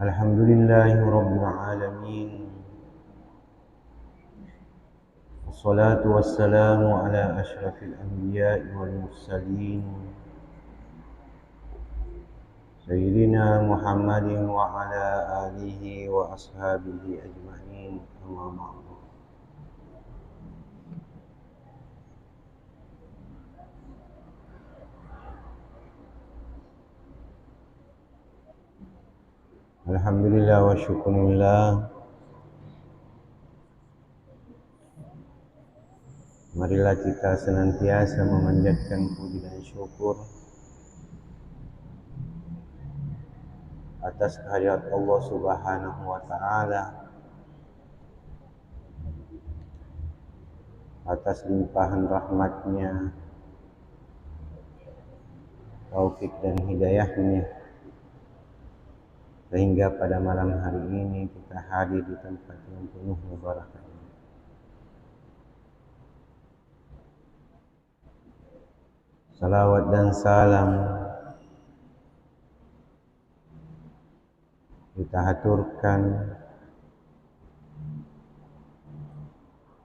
Alhamdulillahi Rabbil Alamin. Wassalatu wassalamu ala ashrafil anbiya'i wal mursalin Sayyidina Muhammadin wa ala alihi wa ashabihi ajma'in. Amma ba'du. Alhamdulillah wa syukurillah. Marilah kita senantiasa memanjatkan puji dan syukur atas kehadirat Allah Subhanahu wa Ta'ala, atas limpahan rahmatnya, taufik dan hidayahnya, sehingga pada malam hari ini kita hadir di tempat yang penuh mubarakah. Salawat dan salam kita haturkan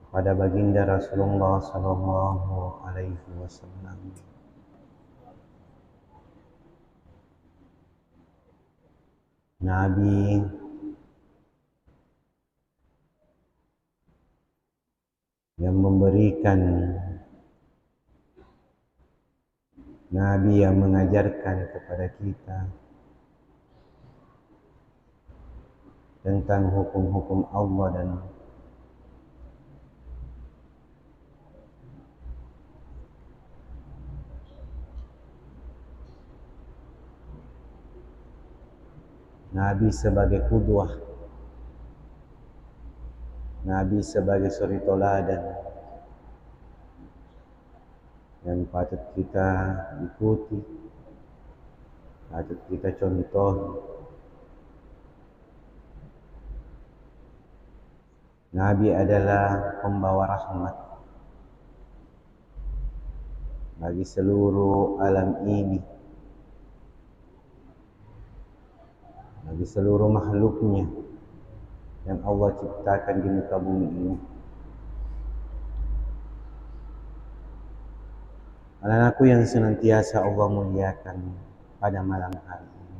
pada baginda Rasulullah sallallahu alaihi wasallam, Nabi yang memberikan, Nabi yang mengajarkan kepada kita tentang hukum-hukum Allah, dan Nabi sebagai qudwah, Nabi sebagai suri toladan yang patut kita ikuti, patut kita contoh. Nabi adalah pembawa rahmat bagi seluruh alam ini, bagi seluruh makhluknya yang Allah ciptakan di muka bumi ini. Anak-anakku yang senantiasa Allah muliakan pada malam hari ini,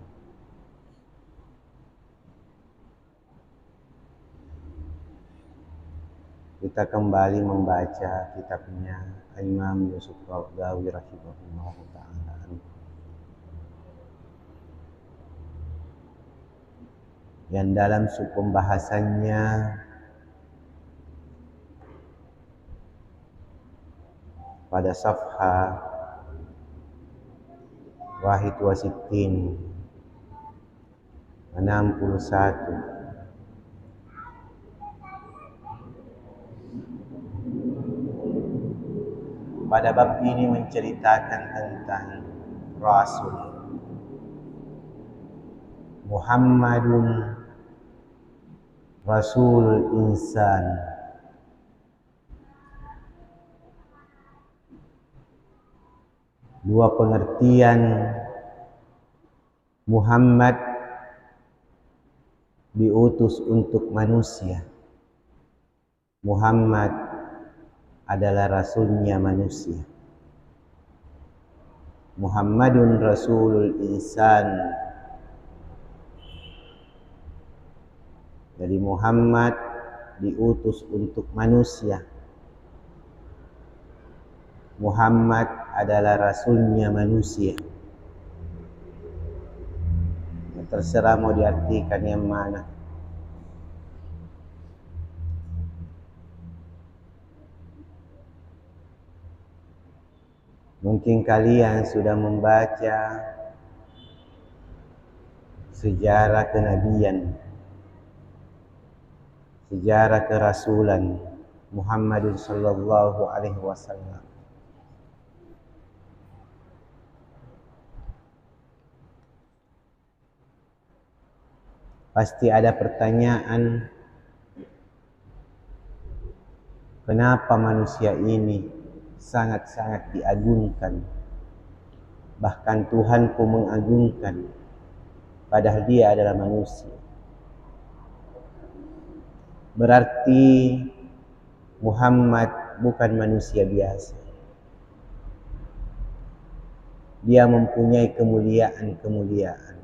kita kembali membaca kitabnya Imam Yusuf Qaradawi rahimahullah ta'ala, yang dalam pembahasannya pada safha wahid wa sittin 61, pada bab ini menceritakan tentang Rasul Muhammadun Rasulul Insan. Dua pengertian Muhammad diutus untuk manusia. Muhammad adalah rasulnya manusia. Muhammadun Rasulul Insan. Jadi Muhammad diutus untuk manusia. Muhammad adalah rasulnya manusia. Terserah mau diartikan yang mana. Mungkin kalian sudah membaca sejarah kenabian, sejarah kerasulan Muhammad sallallahu alaihi wasallam. Pasti ada pertanyaan, kenapa manusia ini sangat-sangat diagungkan, bahkan Tuhan pun mengagungkan, padahal dia adalah manusia. berarti Muhammad bukan manusia biasa. Dia mempunyai kemuliaan-kemuliaan.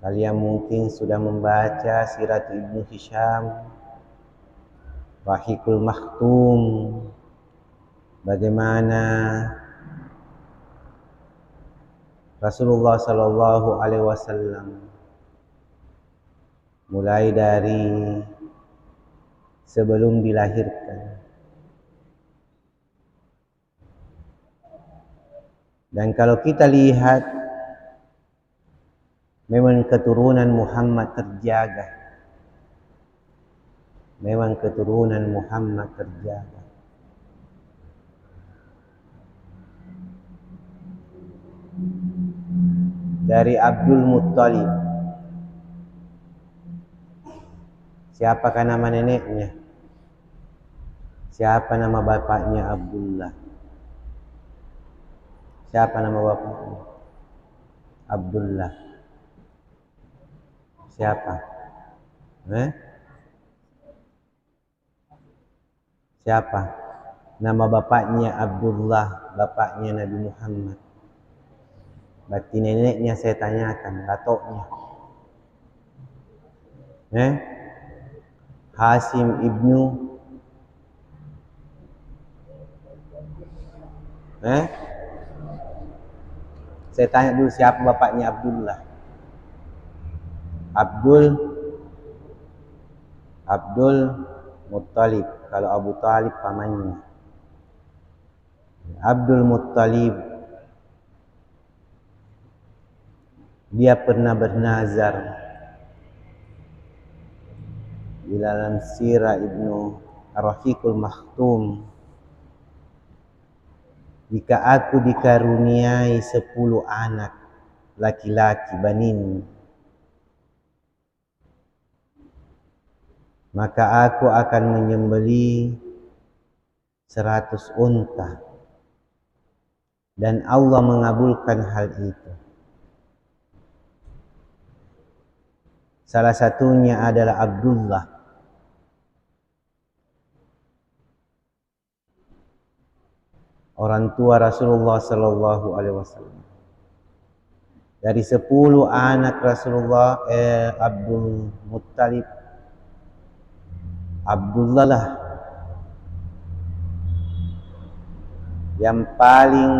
Kalian mungkin sudah membaca Sirat Ibnu Hisham, Rahikul Maktum, bagaimana Rasulullah Sallallahu Alaihi Wasallam mulai dari sebelum dilahirkan. Dan kalau kita lihat, memang keturunan Muhammad terjaga. Memang keturunan Muhammad terjaga. Dari Abdul Muttalib. Siapakah nama neneknya? Siapa nama bapaknya? Abdullah. Siapa nama bapaknya? Abdullah. Siapa? Siapa? Nama bapaknya Abdullah, bapaknya Nabi Muhammad. Berarti neneknya saya tanyakan, datuknya. Hasim ibnu Saya tanya dulu, siapa bapaknya Abdullah? Abdul Muttalib. Kalau Abu Talib pamannya. Abdul Muttalib, dia pernah bernazar di dalam Sirah Ibnu Ar-Rafiqul Maktum, jika aku dikaruniai 10 anak laki-laki banin, maka aku akan menyembelih 100 unta, dan Allah mengabulkan hal itu. Salah satunya adalah Abdullah. Orang tua Rasulullah Sallallahu Alaihi Wasallam. Dari 10 anak Rasulullah, Abdul Muttalib, Abdullah lah yang paling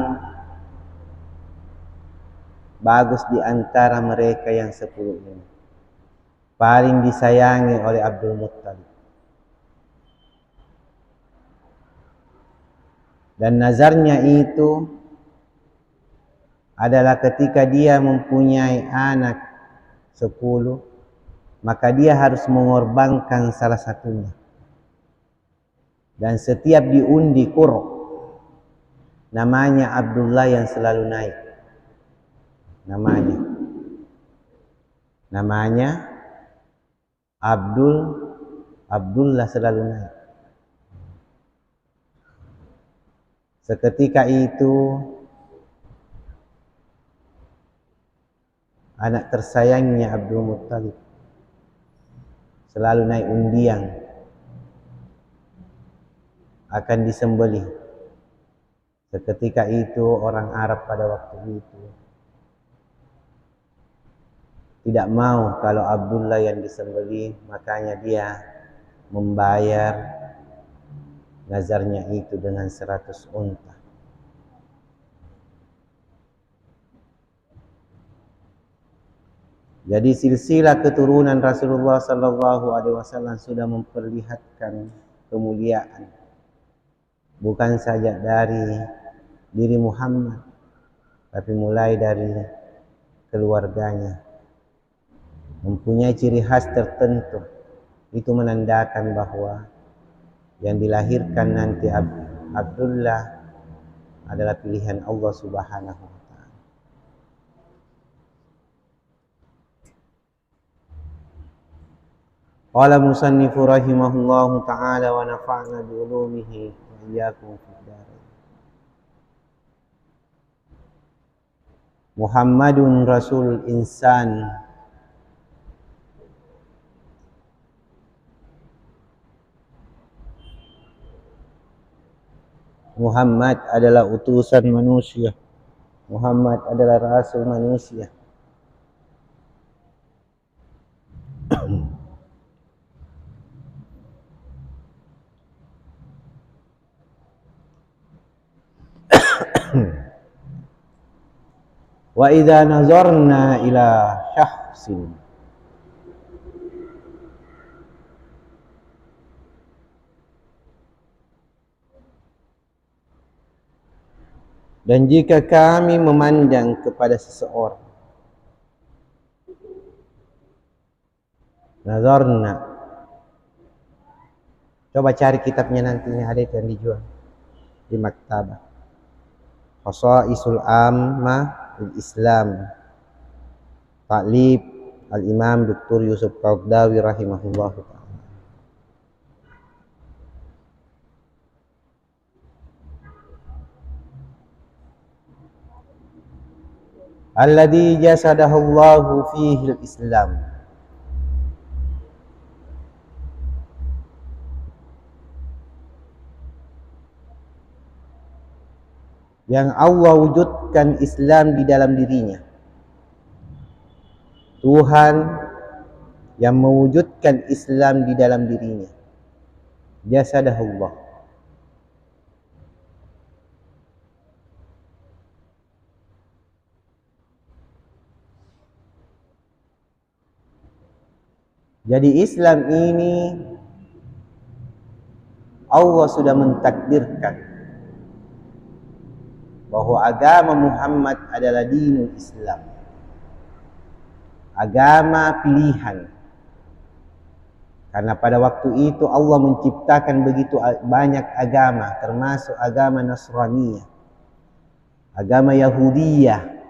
bagus di antara mereka yang 10 ini. Paling disayangi oleh Abdul Muttalib. Dan nazarnya itu adalah ketika dia mempunyai anak 10, maka dia harus mengorbankan salah satunya. Dan setiap diundi qur', namanya Abdullah yang selalu naik. Namanya Abdullah selalu naik. Seketika itu anak tersayangnya Abdul Muttalib selalu naik undian, akan disembelih. Seketika itu orang Arab pada waktu itu tidak mau kalau Abdullah yang disembelih, makanya dia membayar nazarnya itu dengan 100 unta. Jadi silsilah keturunan Rasulullah Sallallahu Alaihi Wasallam sudah memperlihatkan kemuliaan, bukan saja dari diri Muhammad, tapi mulai dari keluarganya. Mempunyai ciri khas tertentu. Itu menandakan bahwa yang dilahirkan nanti Abdullah adalah pilihan Allah Subhanahu wa ta'ala. Qala musannifu rahimahullahu ta'ala wa nafa'na bi ulumihi wa iyyakum fid dharain. Muhammadun Rasul Insan Muhammad adalah utusan manusia. Muhammad adalah rasul manusia. Wa idza nazarna ila syakhsin dan jika kami memandang kepada seseorang, nazarna, coba cari kitabnya nantinya, ada yang dijual di maktabah, Khasaisul Ammah Islam, Ta'lib Al-Imam Dr. Yusuf Qaradawi rahimahullah ta'ala. Alladhi jasadahullahu fihi al-Islam, yang Allah wujudkan Islam di dalam dirinya. Tuhan yang mewujudkan Islam di dalam dirinya. Jasadahullah. Jadi Islam ini Allah sudah mentakdirkan bahwa agama Muhammad adalah dinul Islam, agama pilihan. Karena pada waktu itu Allah menciptakan begitu banyak agama, termasuk agama Nasraniyah, agama Yahudiyah.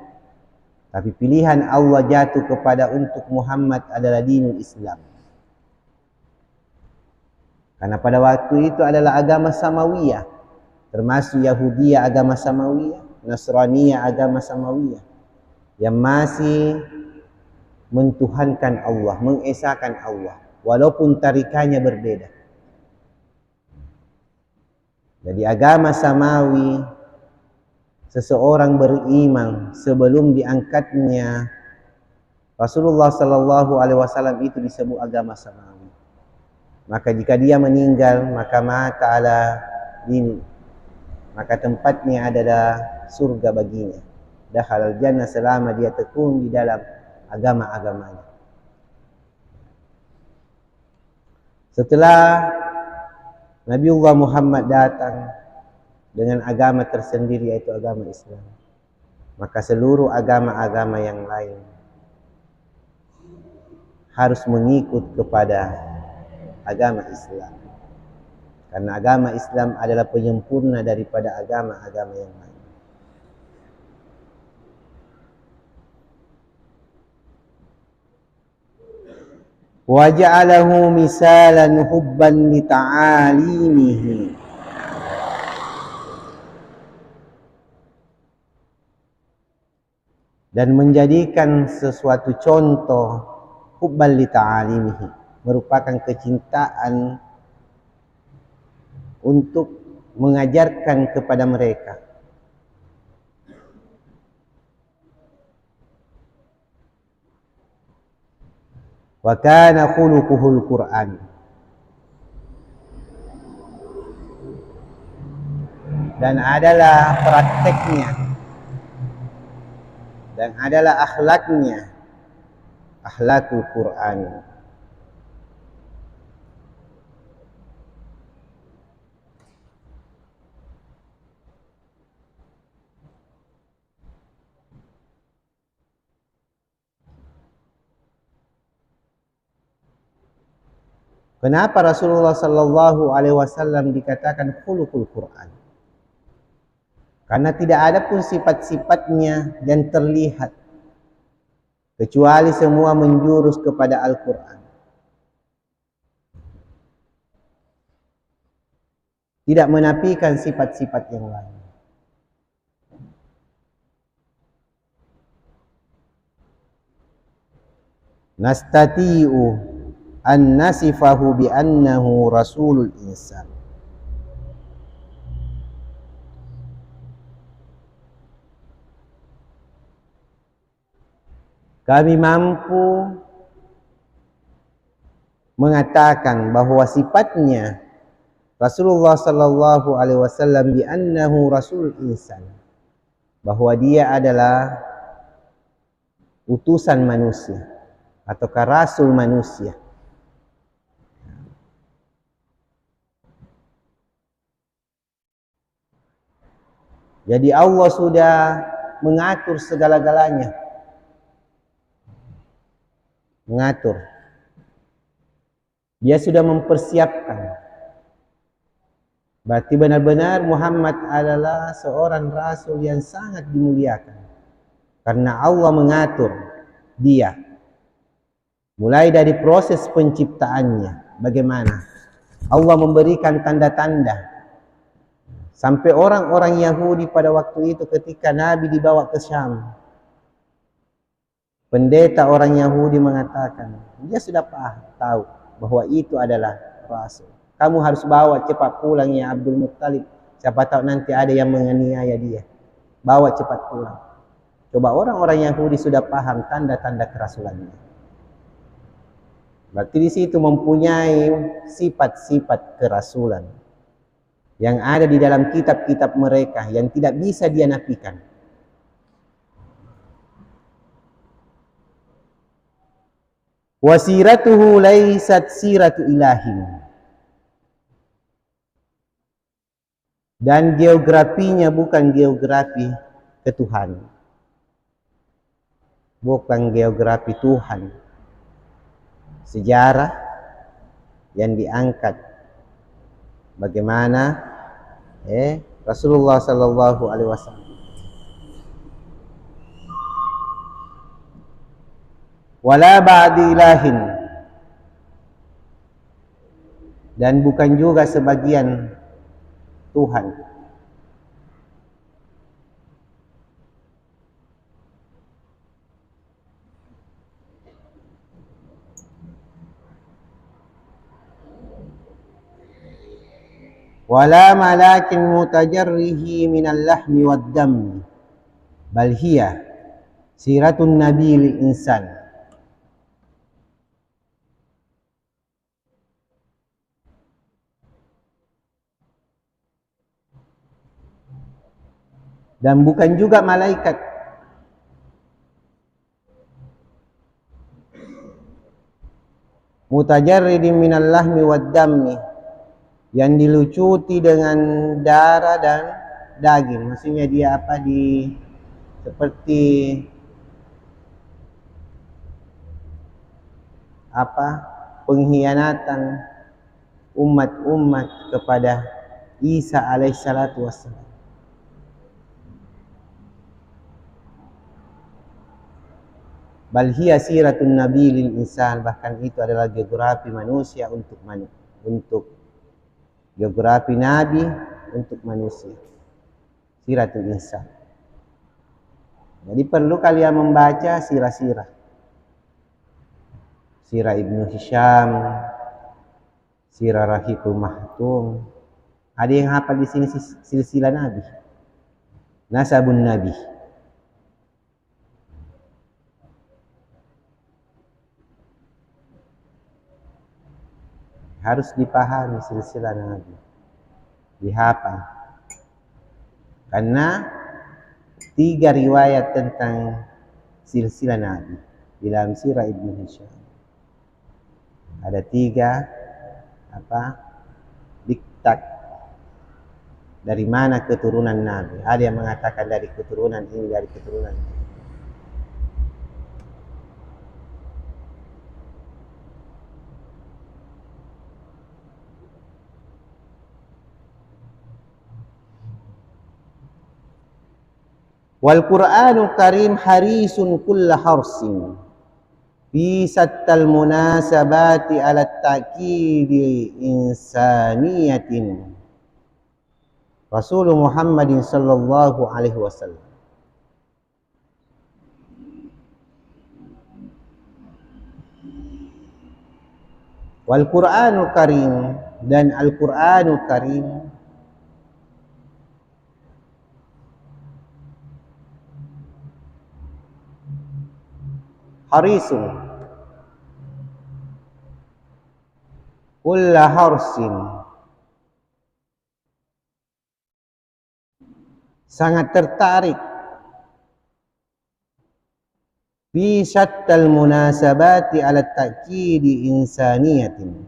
Tapi pilihan Allah jatuh kepada untuk Muhammad adalah dinul Islam. Karena pada waktu itu adalah agama Samawiyah, termasuk Yahudiyah agama Samawiyah, Nasraniyah agama Samawiyah, yang masih mentuhankan Allah, mengesahkan Allah, walaupun tarikannya berbeda. Jadi agama Samawi, seseorang beriman sebelum diangkatnya Rasulullah sallallahu alaihi wasallam itu disebut agama Samawi. Maka jika dia meninggal, maka mata ala din, maka tempatnya adalah surga baginya. Dakhalal jannah selama dia tekun di dalam agama-agamanya. Setelah Nabiullah Muhammad datang dengan agama tersendiri, yaitu agama Islam, maka seluruh agama-agama yang lain harus mengikut kepada agama Islam. Karena agama Islam adalah penyempurna daripada agama-agama yang lain. Wa ja'alahu misalan hubban li ta'alimihi, dan menjadikan sesuatu contoh, hubban li ta'alimihi, merupakan kecintaan untuk mengajarkan kepada mereka. Wa kana khuluquhul Qur'an, dan adalah prakteknya dan adalah akhlaknya akhlakul Qur'an. Kenapa Rasulullah sallallahu alaihi wasallam dikatakan khuluqul Quran? Karena tidak ada pun sifat-sifatnya yang terlihat, kecuali semua menjurus kepada Al-Quran. Tidak menafikan sifat-sifat yang lain. Nastati'u an nasifahu bi annahu rasulul insan. kami mampu mengatakan bahwa sifatnya Rasulullah sallallahu alaihi wasallam bi annahu rasul insan, bahwa dia adalah utusan manusia ataukah rasul manusia. Jadi Allah sudah mengatur segala-galanya. Mengatur. Dia sudah mempersiapkan. Berarti benar-benar Muhammad adalah seorang rasul yang sangat dimuliakan. Karena Allah mengatur dia. Mulai dari proses penciptaannya. Bagaimana? Allah memberikan tanda-tanda. Sampai orang-orang Yahudi pada waktu itu ketika Nabi dibawa ke Syam. Pendeta orang Yahudi mengatakan, dia sudah tahu bahwa itu adalah rasul. Kamu harus bawa cepat pulang ya Abdul Muttalib. Siapa tahu nanti ada yang menganiaya dia. Bawa cepat pulang. Coba orang-orang Yahudi sudah paham tanda-tanda kerasulannya. Berarti di situ mempunyai sifat-sifat kerasulan yang ada di dalam kitab-kitab mereka yang tidak bisa dia nafikan. Wasiratuhu laisat siratu ilahin. Dan geografinya bukan geografi ketuhan. Bukan geografi Tuhan. Sejarah yang diangkat. Bagaimana Rasulullah sallallahu alaihi wasallam. Wala ba'di ilahin. Dan bukan juga sebagian Tuhan. Wala malakin mutajarrihi minal lahmi wad dam. Bal hiya siratun nabil insan. Dan bukan juga malaikat. Mutajarridin minal lahmi wad dammi, yang dilucuti dengan darah dan daging. Maksudnya dia seperti pengkhianatan umat-umat kepada Isa alaihissalatu wassalam. Bal hiya siratun nabi lil insan, bahkan itu adalah geografi manusia untuk geografi nabi untuk manusia. Siratul insan. Jadi perlu kalian membaca sirah-sirah. Sirah Ibnu Hisham, sirah Rahiqul Mahtum. Ada yang hafal di sini silsilah Nabi, nasabun Nabi. Harus dipahami silsilah Nabi, dihafal. Karena 3 riwayat tentang silsilah Nabi di dalam sirah Ibnu Hisham. Ada 3 diktat dari mana keturunan Nabi. Ada yang mengatakan dari keturunan ini, dari keturunan ini. Wal Qur'anul Karim harisun kulla harsin fi sattal munasabati ala ta'kidi insaniyatin Rasul Muhammadin sallallahu alaihi wasallam. Wal Qur'anul Karim, dan Al-Qur'anul Karim harisun kulla harsin, sangat tertarik fi syattal munasabati ala ta'kidi insaniyatin,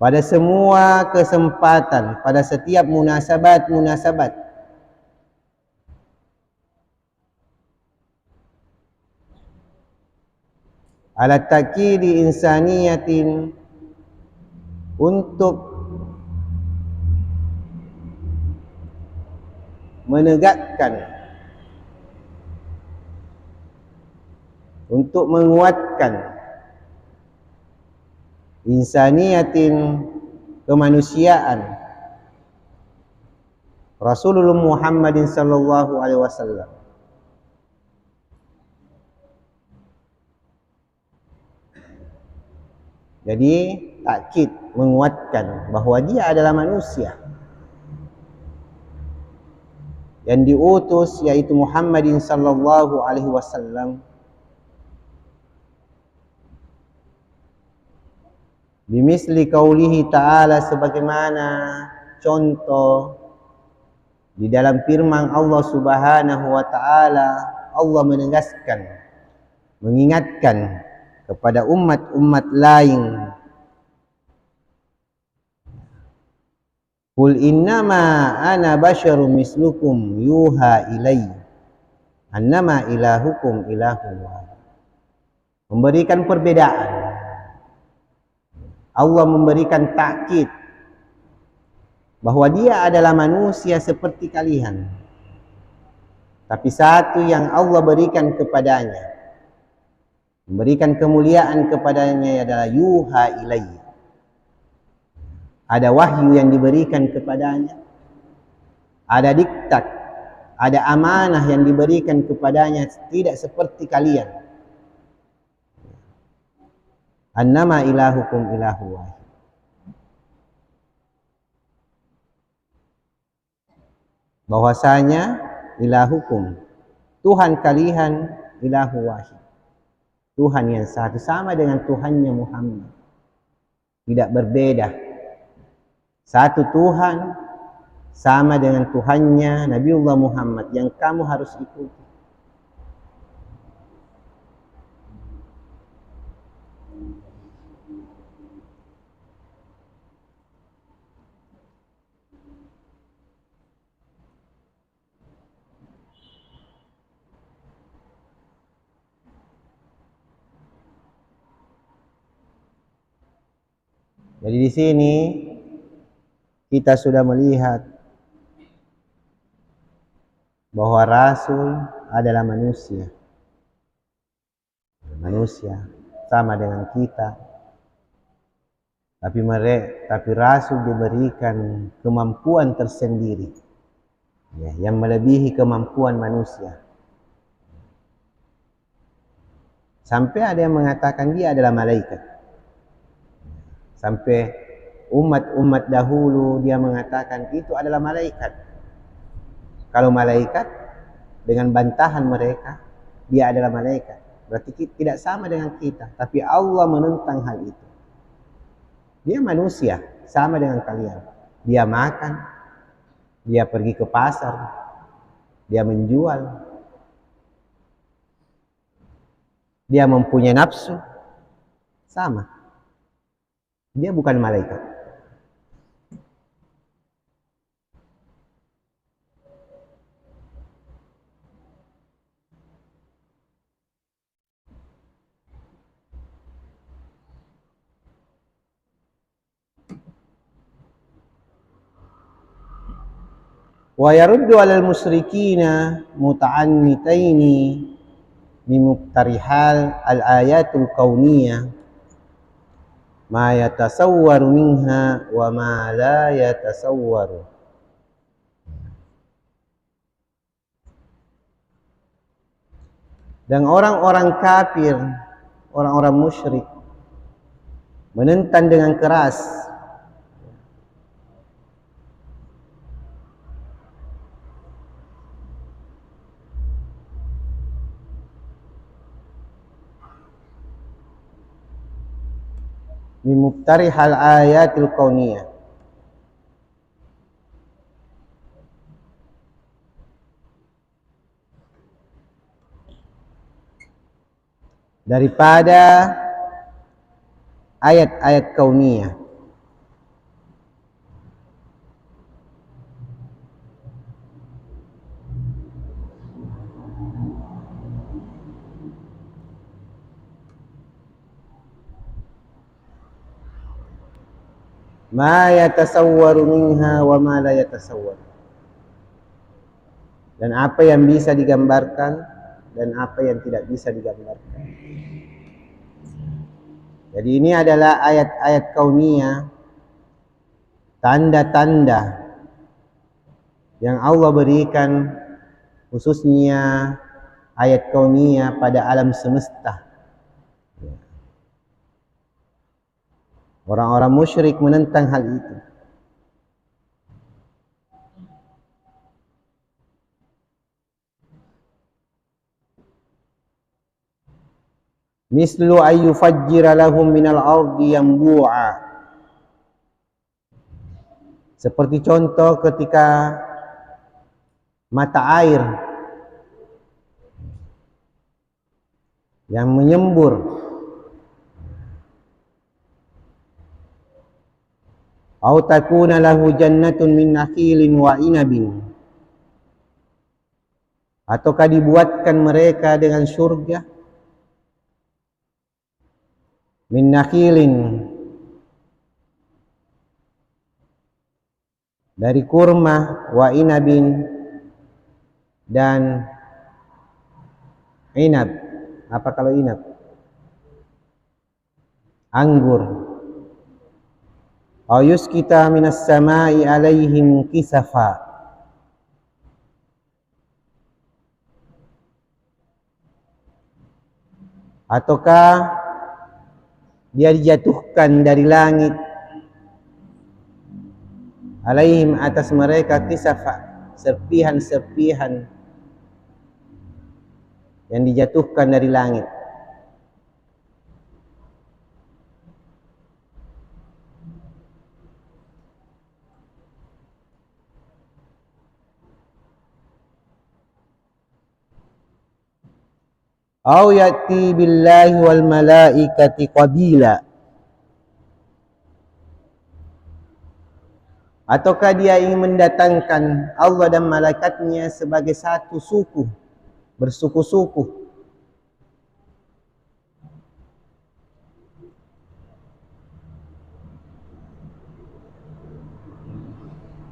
pada semua kesempatan, pada setiap munasabat ala ta'kidi insaniyatin, untuk menegakkan, untuk menguatkan insaniyatin, kemanusiaan Rasulullah Muhammadin sallallahu alaihi wasallam. Jadi takkid, menguatkan bahwa dia adalah manusia yang diutus, yaitu Muhammadin sallallahu alaihi wasallam, bimisli qaulihi ta'ala, sebagaimana contoh di dalam firman Allah Subhanahu wa ta'ala. Allah menegaskan, mengingatkan kepada umat-umat lain, qul innama ana basyarum mislukum yuha ilayya annama ilahukum ilahun wahid. Memberikan perbedaan, Allah memberikan takkid bahwa dia adalah manusia seperti kalian, tapi satu yang Allah berikan kepadanya, memberikan kemuliaan kepadanya, adalah yuha ilayya, ada wahyu yang diberikan kepadanya, ada diktat, ada amanah yang diberikan kepadanya, tidak seperti kalian. Annama ilahukum ilahu wahid. Bahwasanya ilahukum, Tuhan kalian, ilahu wahid, Tuhan yang satu, sama dengan Tuhannya Muhammad, tidak berbeda. Satu Tuhan, sama dengan Tuhannya Nabiullah Muhammad yang kamu harus ikuti. Jadi di sini kita sudah melihat bahwa Rasul adalah manusia. Manusia sama dengan kita. Tapi Rasul diberikan kemampuan tersendiri, ya, yang melebihi kemampuan manusia. Sampai ada yang mengatakan dia adalah malaikat. Sampai umat-umat dahulu dia mengatakan itu adalah malaikat. Kalau malaikat, dengan bantahan mereka, dia adalah malaikat, berarti tidak sama dengan kita. Tapi Allah menentang hal itu. Dia manusia, sama dengan kalian. Dia makan, dia pergi ke pasar, dia menjual, dia mempunyai nafsu, sama. Dia bukan malaikat. Wa yaruddu 'alal musyrikina muta'annitaini bimuktarihal al-ayatul kauniyah ma yatasawwaru minha wa ma la yatasawwaru. Dan orang-orang kafir, orang-orang musyrik, menentang dengan keras min muftarihal ayatil kauniyah, daripada ayat-ayat kauniyah. Ma yatasawwaru minha wa ma la yatasawwar. Dan apa yang bisa digambarkan dan apa yang tidak bisa digambarkan. Jadi ini adalah ayat-ayat kauniyah, tanda-tanda yang Allah berikan, khususnya ayat kauniyah pada alam semesta. Orang-orang musyrik menentang hal itu. Mislu ayyufajjira lahum minal ardi yanbu'a. Seperti contoh ketika mata air yang menyembur, au takuna lahu jannatun min nakhilin wa inabin, ataukah dibuatkan mereka dengan surga min nakhilin, dari kurma, wa inabin, dan inab. Apa kalau inab? Anggur. Au yuskita minas samai alaihim kisafa, ataukah dia dijatuhkan dari langit, alaihim, atas mereka, kisafa, serpihan-serpihan yang dijatuhkan dari langit. Au ya'ti billahi wal malaikati qabila, ataukah dia ingin mendatangkan Allah dan malaikatnya sebagai satu suku, bersuku-suku.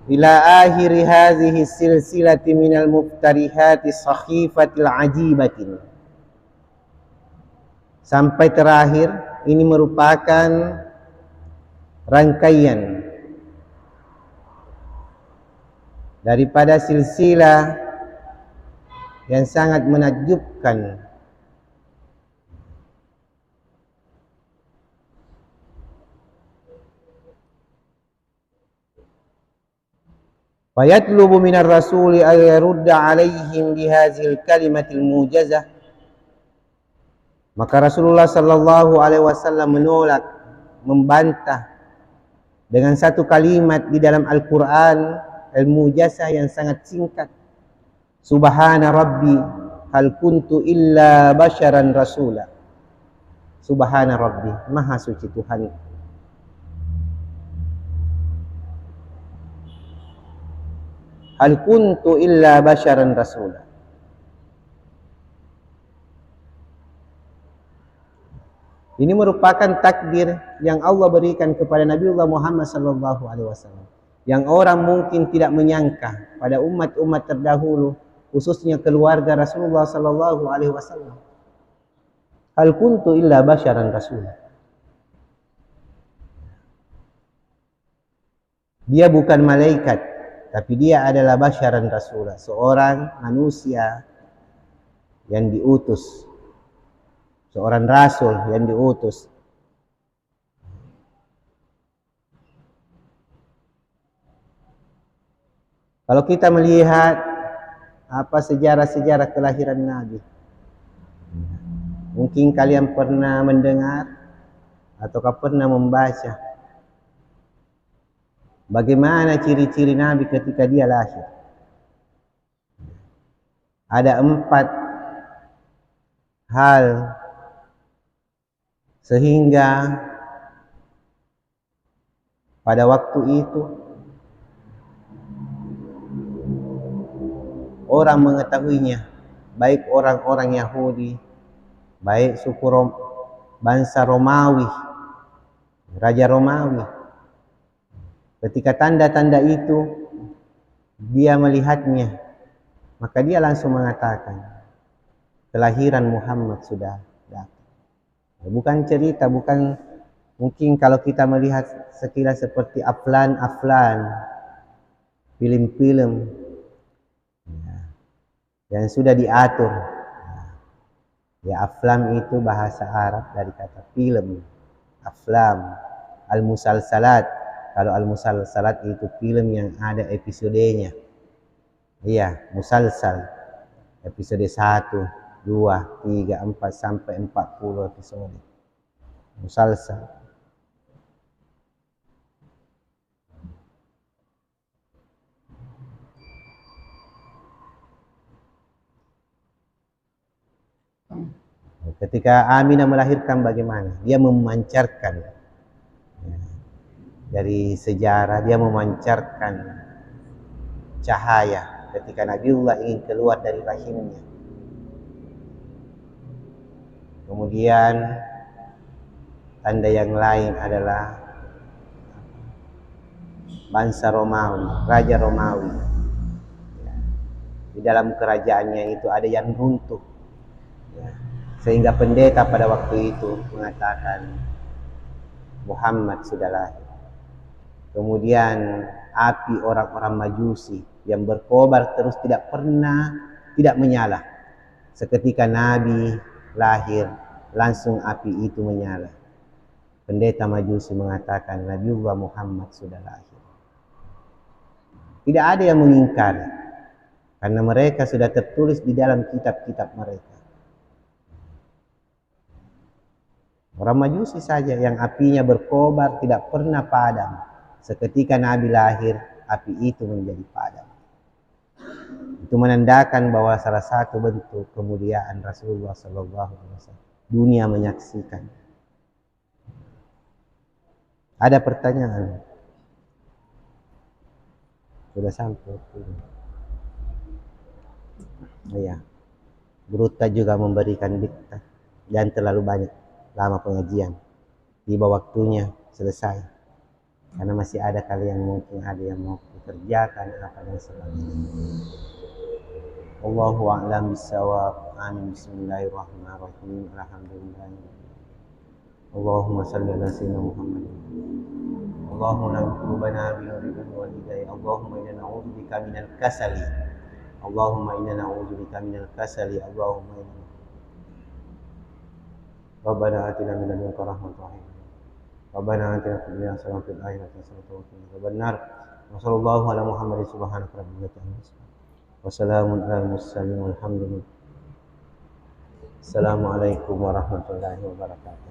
Ila akhiri hazihi silsilati minal muftarihati sakhifatil ajibatin, sampai terakhir. Ini merupakan rangkaian daripada silsilah yang sangat menakjubkan. Fayatlubu minar rasuli ay yarudda alaihim bihazil kalimatil mujazah. Maka Rasulullah sallallahu alaihi wasallam menolak, membantah dengan satu kalimat di dalam Al-Qur'an al-mujazah yang sangat singkat. Subhana rabbi hal kuntu illa basyaran rasula. Subhana rabbi, maha suci Tuhan. Hal kuntu illa basyaran rasula. Ini merupakan takdir yang Allah berikan kepada Nabiullah Muhammad sallallahu alaihi wasallam, yang orang mungkin tidak menyangka pada umat-umat terdahulu, khususnya keluarga Rasulullah sallallahu alaihi wasallam. Hal kuntu illa basyaran rasula. Dia bukan malaikat, tapi dia adalah basyaran rasula, seorang manusia yang diutus, seorang rasul yang diutus. Kalau kita melihat apa sejarah-sejarah kelahiran Nabi, mungkin kalian pernah mendengar ataukah pernah membaca bagaimana ciri-ciri Nabi ketika dia lahir? Ada 4 hal sehingga pada waktu itu orang mengetahuinya, baik orang-orang Yahudi, baik suku bangsa Romawi, Raja Romawi. Ketika tanda-tanda itu dia melihatnya, maka dia langsung mengatakan, kelahiran Muhammad sudah datang. Bukan cerita, bukan mungkin kalau kita melihat sekilas seperti aflan, film-film yang sudah diatur. Ya, aflam itu bahasa Arab dari kata film. Aflam, al-musalsalat. Kalau al-musalsalat itu film yang ada episodenya. Iya, musalsal. Episode 1, 2, 3, 4 sampai 40 episode. Musalsal. Ketika Aminah melahirkan bagaimana? Dia memancarkan dari sejarah, dia memancarkan cahaya ketika Nabiullah ingin keluar dari rahimnya. Kemudian tanda yang lain adalah bangsa Romawi, Raja Romawi. Di dalam kerajaannya itu ada yang runtuh. Sehingga pendeta pada waktu itu mengatakan Muhammad sudah lahir. Kemudian api orang-orang Majusi yang berkobar terus tidak menyala. Seketika Nabi lahir, langsung api itu menyala. Pendeta Majusi mengatakan Nabiullah Muhammad sudah lahir. Tidak ada yang mengingkari, karena mereka sudah tertulis di dalam kitab-kitab mereka. Orang Majusi saja yang apinya berkobar tidak pernah padam. Seketika Nabi lahir, api itu menjadi padam. Itu menandakan bahwa salah satu bentuk kemuliaan Rasulullah SAW. Dunia menyaksikan. Ada pertanyaan? Sudah sampai. Iya. Bruta juga memberikan diktat. Jangan terlalu banyak. Lama pengajian, tiba waktunya selesai, karena masih ada kalian mungkin ada yang mau dikerjakan apa dan sebagainya. Allahu a'lam bishawab. Amin. Bismillahirrahmanirrahim. Alhamdulillah. Allahumma salli ala sayyidina Muhammad. Allahumma qulubana bi nuril wal hidayah. Allahumma inna na'udzubika minal kasali. Allahumma inna na'udzubika minal kasali. Allahumma inna Rabbana atina min ladunka rahmatan. Rabbana atina fid dunya hasanatan wa fil akhirati hasanatan wa qina adzaban nar. Wa sallallahu ala Muhammadin subhanaka rabbil izzati wa salamun alal mursalin walhamdulillah. Assalamualaikum warahmatullahi wabarakatuh.